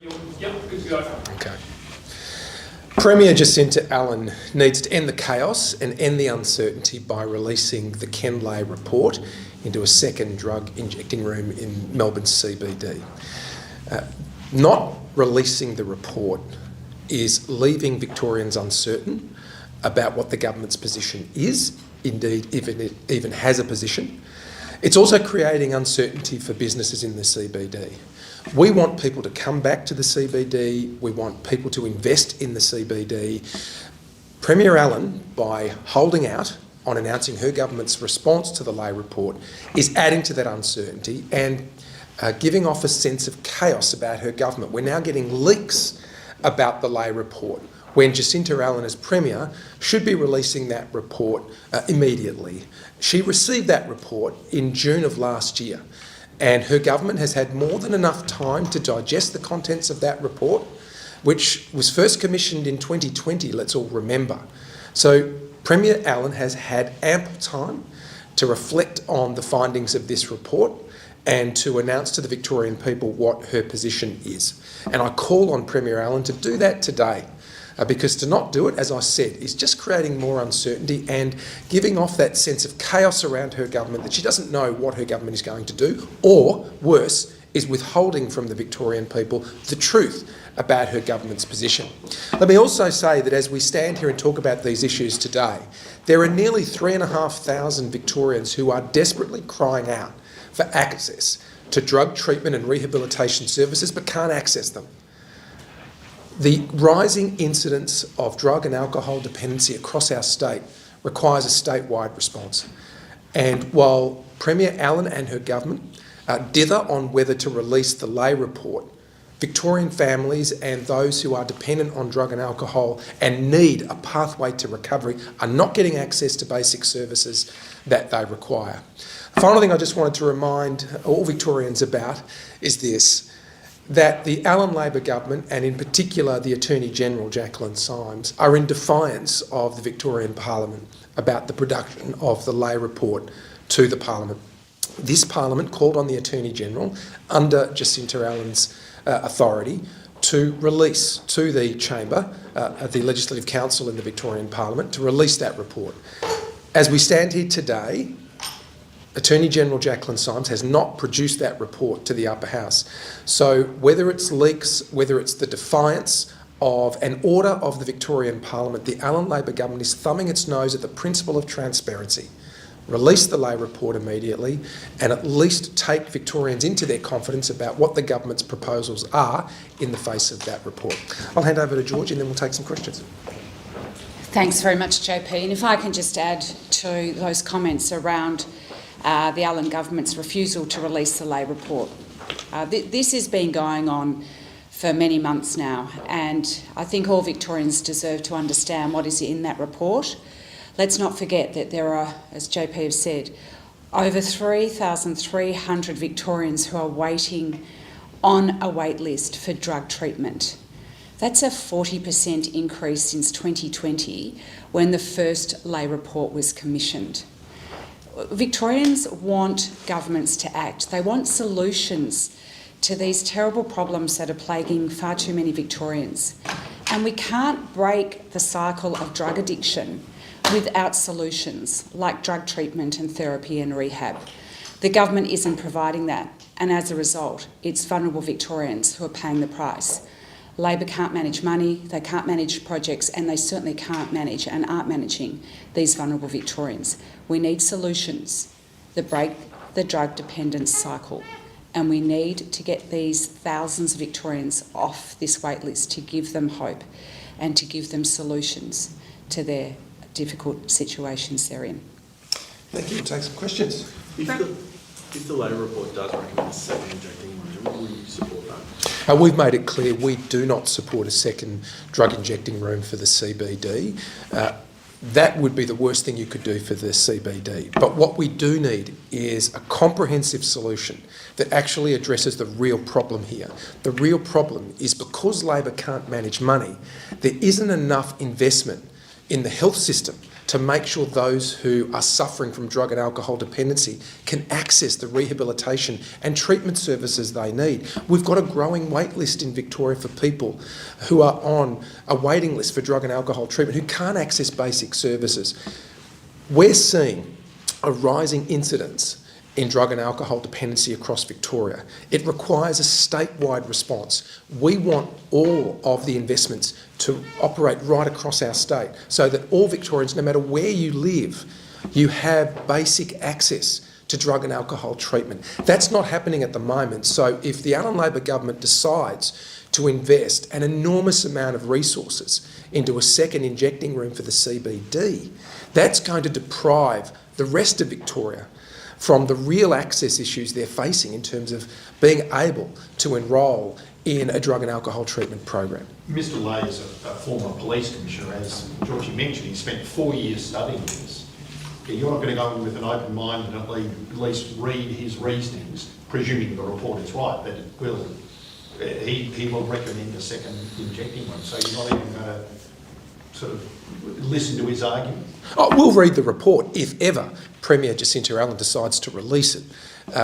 Yep, good to go. Okay. Premier Jacinta Allen needs to end the chaos and end the uncertainty by releasing the Ken Lay report into a second drug injecting room in Melbourne's CBD. Not releasing the report is leaving Victorians uncertain about what the government's position is, indeed if it even has a position. It's also creating uncertainty for businesses in the CBD. We want people to come back to the CBD. We want people to invest in the CBD. Premier Allen, by holding out on announcing her government's response to the Lay report, is adding to that uncertainty and giving off a sense of chaos about her government. We're now getting leaks about the Lay report, when Jacinta Allen as Premier should be releasing that report immediately. She received that report in June of last year, and her government has had more than enough time to digest the contents of that report, which was first commissioned in 2020, let's all remember. So Premier Allen has had ample time to reflect on the findings of this report and to announce to the Victorian people what her position is. And I call on Premier Allen to do that today, because to not do it, as I said, is just creating more uncertainty and giving off that sense of chaos around her government, that she doesn't know what her government is going to do, or worse, is withholding from the Victorian people the truth about her government's position. Let me also say that as we stand here and talk about these issues today, there are nearly 3,500 Victorians who are desperately crying out for access to drug treatment and rehabilitation services but can't access them. The rising incidence of drug and alcohol dependency across our state requires a statewide response. And while Premier Allen and her government dither on whether to release the Lay report, Victorian families and those who are dependent on drug and alcohol and need a pathway to recovery are not getting access to basic services that they require. The final thing I just wanted to remind all Victorians about is this: that the Allen Labor government, and in particular the Attorney-General Jacqueline Symes, are in defiance of the Victorian Parliament about the production of the Lay report to the Parliament. This Parliament called on the Attorney-General, under Jacinta Allen's authority, to release to the Chamber, the Legislative Council in the Victorian Parliament, to release that report. As we stand here today, Attorney-General Jacqueline Symes has not produced that report to the Upper House. So whether it's leaks, whether it's the defiance of an order of the Victorian Parliament, the Allen Labor government is thumbing its nose at the principle of transparency. Release the Lay report immediately and at least take Victorians into their confidence about what the government's proposals are in the face of that report. I'll hand over to George and then we'll take some questions. Thanks very much, JP. And if I can just add to those comments around the Allen government's refusal to release the Lay report. This has been going on for many months now, and I think all Victorians deserve to understand what is in that report. Let's not forget that there are, as JP has said, over 3,300 Victorians who are waiting on a wait list for drug treatment. That's a 40% increase since 2020, when the first Lay report was commissioned. Victorians want governments to act. They want solutions to these terrible problems that are plaguing far too many Victorians. And we can't break the cycle of drug addiction without solutions like drug treatment and therapy and rehab. The government isn't providing that, and as a result, it's vulnerable Victorians who are paying the price. Labor can't manage money, they can't manage projects, and they certainly can't manage and aren't managing these vulnerable Victorians. We need solutions that break the drug dependence cycle, and we need to get these thousands of Victorians off this wait list to give them hope and to give them solutions to their difficult situations they're in. Thank you. We'll take some questions. If the Lay report does recommend a second injecting room, will you support that? We've made it clear we do not support a second drug injecting room for the CBD. That would be the worst thing you could do for the CBD. But what we do need is a comprehensive solution that actually addresses the real problem here. The real problem is because Labor can't manage money, there isn't enough investment in the health system to make sure those who are suffering from drug and alcohol dependency can access the rehabilitation and treatment services they need. We've got a growing wait list in Victoria for people who are on a waiting list for drug and alcohol treatment who can't access basic services. We're seeing a rising incidence in drug and alcohol dependency across Victoria. It requires a statewide response. We want all of the investments to operate right across our state so that all Victorians, no matter where you live, you have basic access to drug and alcohol treatment. That's not happening at the moment. So if the Allan Labor government decides to invest an enormous amount of resources into a second injecting room for the CBD, that's going to deprive the rest of Victoria from the real access issues they're facing in terms of being able to enrol in a drug and alcohol treatment program. Mr Lay is a former police commissioner. As Georgie mentioned, he spent 4 years studying this. You're not going to go in with an open mind and at least read his reasonings, presuming the report is right, that it will. He will recommend a second injecting room, so you're not even going to sort of listen to his argument? Oh, we'll read the report if ever Premier Jacinta Allan decides to release it.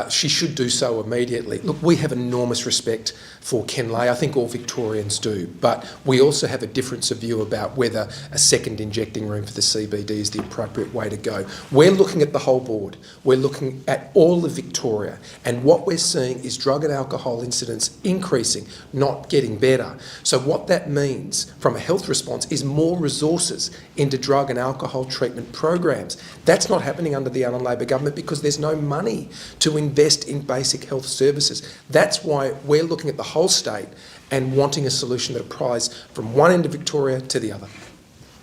She should do so immediately. Look, we have enormous respect for Ken Lay. I think all Victorians do. But we also have a difference of view about whether a second injecting room for the CBD is the appropriate way to go. We're looking at the whole board. We're looking at all of Victoria. And what we're seeing is drug and alcohol incidents increasing, not getting better. So what that means from a health response is more resources into drug and alcohol treatment programs. That's not happening under the Allan Labor government because there's no money to invest in basic health services. That's why we're looking at the whole state and wanting a solution that applies from one end of Victoria to the other.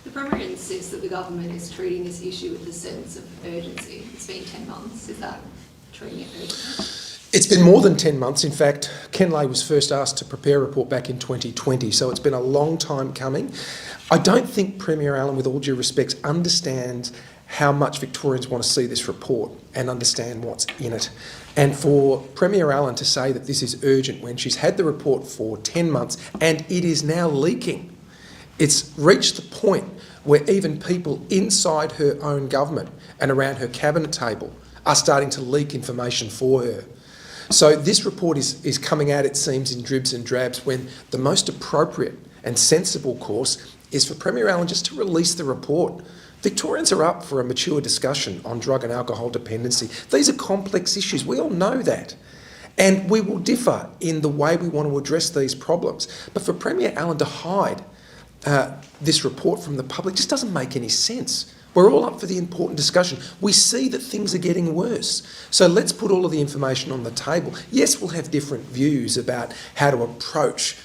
The Premier insists that the government is treating this issue with a sense of urgency. It's been 10 months. Is that treating it urgently? It's been more than 10 months. In fact, Ken Lay was first asked to prepare a report back in 2020, so it's been a long time coming. I don't think Premier Allan, with all due respect, understands how much Victorians want to see this report and understand what's in it. And for Premier Allan to say that this is urgent when she's had the report for 10 months and it is now leaking, it's reached the point where even people inside her own government and around her cabinet table are starting to leak information for her. So this report is coming out, it seems, in dribs and drabs when the most appropriate and sensible course is for Premier Allan just to release the report. Victorians are up for a mature discussion on drug and alcohol dependency. These are complex issues. We all know that. And we will differ in the way we want to address these problems. But for Premier Allan to hide this report from the public just doesn't make any sense. We're all up for the important discussion. We see that things are getting worse. So let's put all of the information on the table. Yes, we'll have different views about how to approach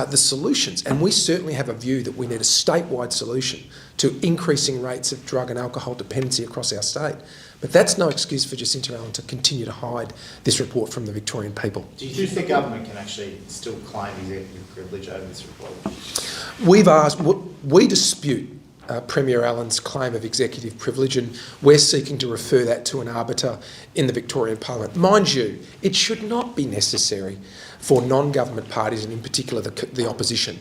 the solutions, and we certainly have a view that we need a statewide solution to increasing rates of drug and alcohol dependency across our state. But that's no excuse for Jacinta Allan to continue to hide this report from the Victorian people. Do you think the government can actually still claim executive privilege over this report? We've asked, we dispute Premier Allan's claim of executive privilege, and we're seeking to refer that to an arbiter in the Victorian Parliament. Mind you, it should not be necessary for non-government parties, and in particular the opposition,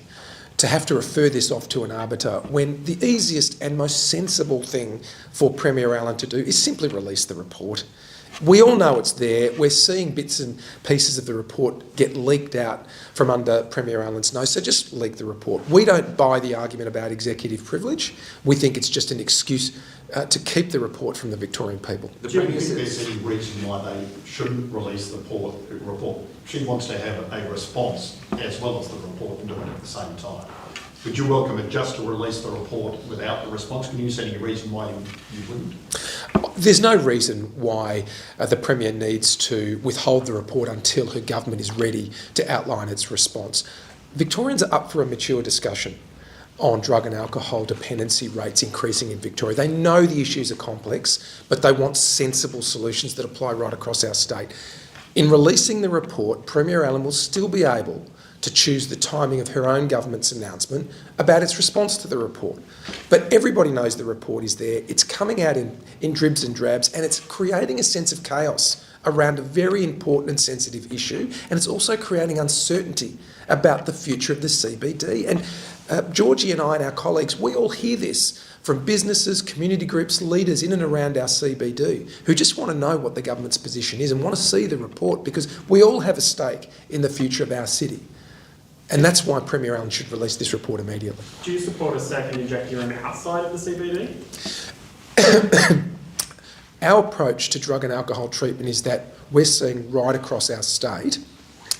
to have to refer this off to an arbiter when the easiest and most sensible thing for Premier Allan to do is simply release the report. We all know it's there. We're seeing bits and pieces of the report get leaked out from under Premier Allan's nose, so just leak the report. We don't buy the argument about executive privilege. We think it's just an excuse to keep the report from the Victorian people. Do you think there's any reason why they shouldn't release the report? She wants to have a response as well as the report and do it at the same time. Would you welcome it just to release the report without the response? Can you see any reason why you wouldn't? There's no reason why the Premier needs to withhold the report until her government is ready to outline its response. Victorians are up for a mature discussion on drug and alcohol dependency rates increasing in Victoria. They know the issues are complex, but they want sensible solutions that apply right across our state. In releasing the report, Premier Allan will still be able to choose the timing of her own government's announcement about its response to the report. But everybody knows the report is there. It's coming out in dribs and drabs, and it's creating a sense of chaos around a very important and sensitive issue, and it's also creating uncertainty about the future of the CBD. And Georgie and I and our colleagues, we all hear this from businesses, community groups, leaders in and around our CBD who just want to know what the government's position is and want to see the report, because we all have a stake in the future of our city. And that's why Premier Allen should release this report immediately. Do you support a second injecting room outside of the CBD? Our approach to drug and alcohol treatment is that we're seeing right across our state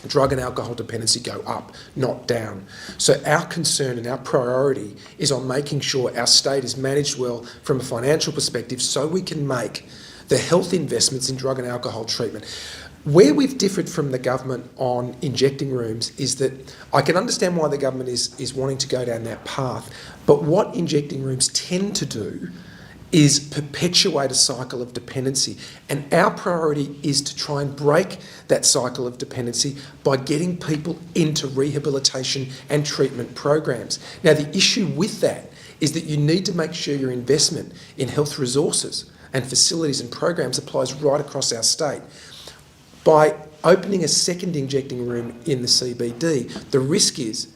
drug and alcohol dependency go up, not down. So our concern and our priority is on making sure our state is managed well from a financial perspective so we can make the health investments in drug and alcohol treatment. Where we've differed from the government on injecting rooms is that I can understand why the government is wanting to go down that path, but what injecting rooms tend to do is perpetuate a cycle of dependency. And our priority is to try and break that cycle of dependency by getting people into rehabilitation and treatment programs. Now, the issue with that is that you need to make sure your investment in health resources and facilities and programs applies right across our state. By opening a second injecting room in the CBD, the risk is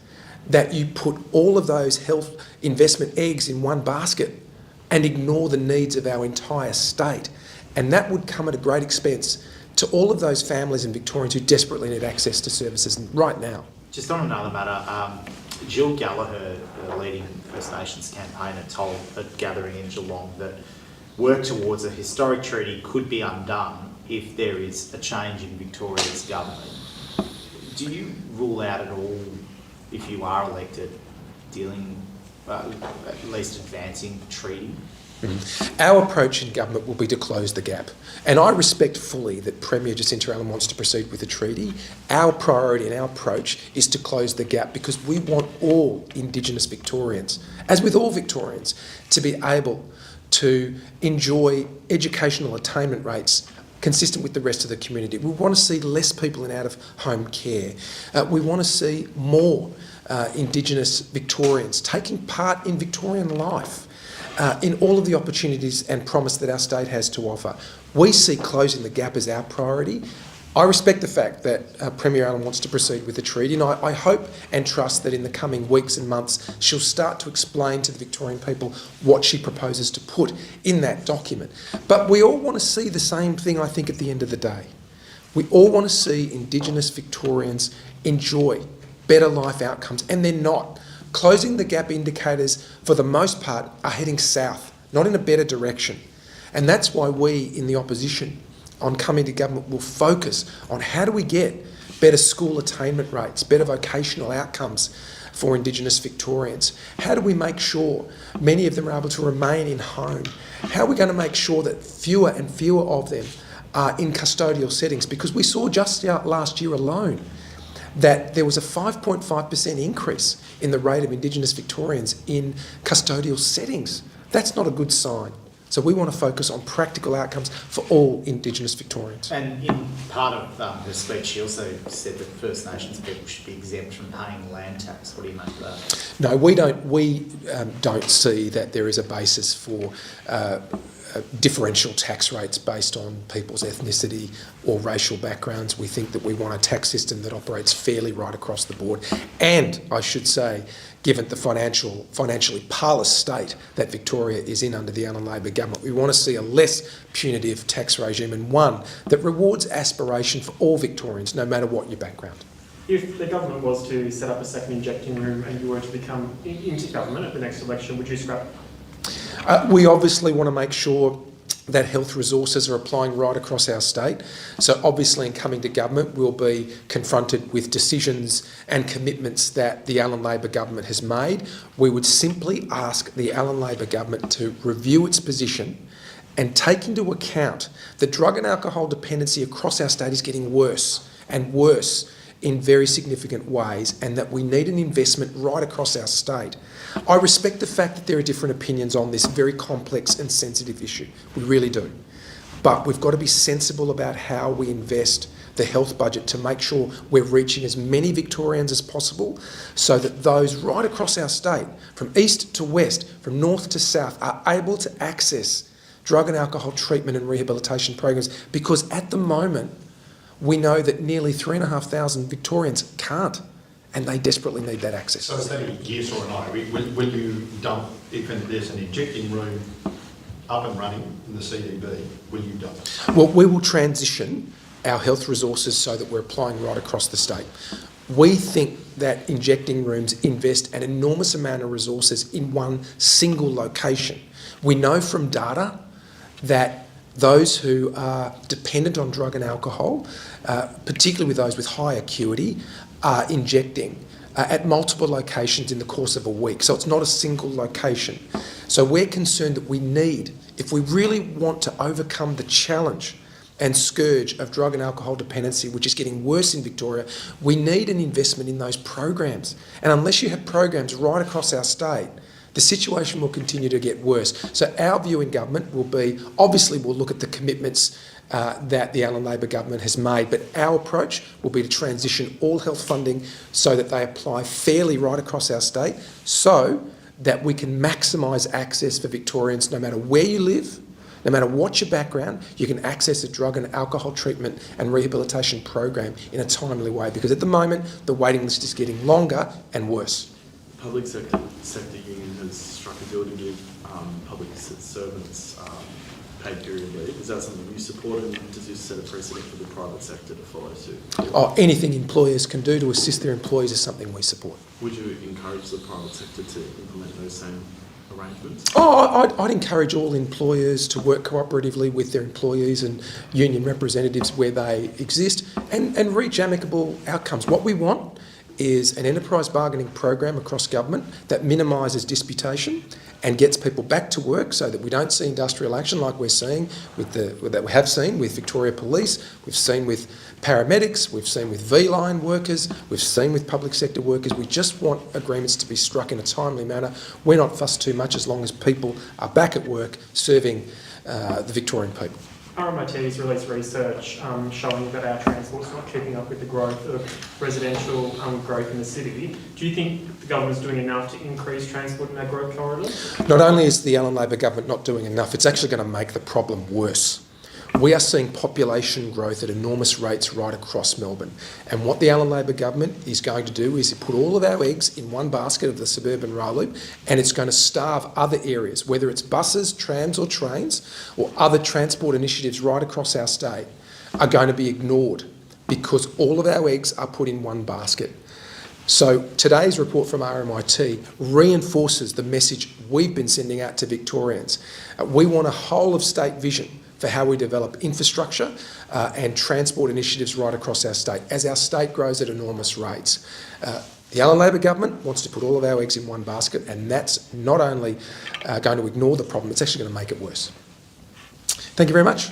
that you put all of those health investment eggs in one basket and ignore the needs of our entire state. And that would come at a great expense to all of those families and Victorians who desperately need access to services right now. Just on another matter, Jill Gallagher, the leading First Nations campaigner, told a gathering in Geelong that work towards a historic treaty could be undone if there is a change in Victoria's government. Do you rule out at all, if you are elected, at least advancing the treaty? Our approach in government will be to close the gap. And I respect fully that Premier Jacinta Allen wants to proceed with the treaty. Our priority and our approach is to close the gap because we want all Indigenous Victorians, as with all Victorians, to be able to enjoy educational attainment rates consistent with the rest of the community. We want to see less people in out-of-home care. We want to see more Indigenous Victorians taking part in Victorian life, in all of the opportunities and promise that our state has to offer. We see closing the gap as our priority. I respect the fact that Premier Allen wants to proceed with the treaty, and I hope and trust that in the coming weeks and months she'll start to explain to the Victorian people what she proposes to put in that document. But we all want to see the same thing, I think, at the end of the day. We all want to see Indigenous Victorians enjoy better life outcomes, and they're not. Closing the gap indicators, for the most part, are heading south, not in a better direction. And that's why we in the opposition on coming to government will focus on how do we get better school attainment rates, better vocational outcomes for Indigenous Victorians? How do we make sure many of them are able to remain in home? How are we going to make sure that fewer and fewer of them are in custodial settings? Because we saw just last year alone that there was a 5.5% increase in the rate of Indigenous Victorians in custodial settings. That's not a good sign. So we want to focus on practical outcomes for all Indigenous Victorians. And in part of her speech, she also said that First Nations people should be exempt from paying land tax. What do you make of that? No, we don't see that there is a basis for differential tax rates based on people's ethnicity or racial backgrounds. We think that we want a tax system that operates fairly right across the board. And I should say, given the financially parlous state that Victoria is in under the Allen Labor government, we want to see a less punitive tax regime and one that rewards aspiration for all Victorians, no matter what your background. If the government was to set up a second injecting room and you were to become into government at the next election, would you scrap it? We obviously want to make sure that health resources are applying right across our state. So obviously in coming to government, we'll be confronted with decisions and commitments that the Allen Labor government has made. We would simply ask the Allen Labor government to review its position and take into account that drug and alcohol dependency across our state is getting worse and worse in very significant ways, and that we need an investment right across our state. I respect the fact that there are different opinions on this very complex and sensitive issue. We really do. But we've got to be sensible about how we invest the health budget to make sure we're reaching as many Victorians as possible so that those right across our state, from east to west, from north to south, are able to access drug and alcohol treatment and rehabilitation programs, because at the moment we know that nearly 3,500 Victorians can't, and they desperately need that access. So is that a yes or a no? Will you dump, if there's an injecting room up and running in the CDB, will you dump it? Well, we will transition our health resources so that we're applying right across the state. We think that injecting rooms invest an enormous amount of resources in one single location. We know from data that those who are dependent on drug and alcohol, particularly with those with high acuity, are injecting at multiple locations in the course of a week. So it's not a single location. So we're concerned that we need, if we really want to overcome the challenge and scourge of drug and alcohol dependency, which is getting worse in Victoria, we need an investment in those programs. And unless you have programs right across our state, the situation will continue to get worse. So our view in government will be, obviously we'll look at the commitments that the Allan Labor government has made, but our approach will be to transition all health funding so that they apply fairly right across our state, so that we can maximise access for Victorians no matter where you live, no matter what your background, you can access a drug and alcohol treatment and rehabilitation program in a timely way, because at the moment the waiting list is getting longer and worse. The public sector union has struck a deal to give public servants paid period leave. Is that something you support, and does this set a precedent for the private sector to follow suit? Anything employers can do to assist their employees is something we support. Would you encourage the private sector to implement those same arrangements? I'd encourage all employers to work cooperatively with their employees and union representatives where they exist and reach amicable outcomes. What we want is an enterprise bargaining program across government that minimises disputation and gets people back to work, so that we don't see industrial action like we're seeing that we have seen with Victoria Police, we've seen with paramedics, we've seen with V-line workers, we've seen with public sector workers. We just want agreements to be struck in a timely manner. We're not fussed too much as long as people are back at work serving the Victorian people. RMIT's released research showing that our transport's not keeping up with the growth of residential growth in the city. Do you think the government's doing enough to increase transport in our growth corridor? Not only is the Allan Labor government not doing enough, it's actually going to make the problem worse. We are seeing population growth at enormous rates right across Melbourne. And what the Allan Labor government is going to do is put all of our eggs in one basket of the suburban rail loop, and it's going to starve other areas, whether it's buses, trams or trains, or other transport initiatives right across our state, are going to be ignored because all of our eggs are put in one basket. So today's report from RMIT reinforces the message we've been sending out to Victorians. We want a whole of state vision for how we develop infrastructure and transport initiatives right across our state, as our state grows at enormous rates. The Allan Labor government wants to put all of our eggs in one basket, and that's not only going to ignore the problem, it's actually going to make it worse. Thank you very much.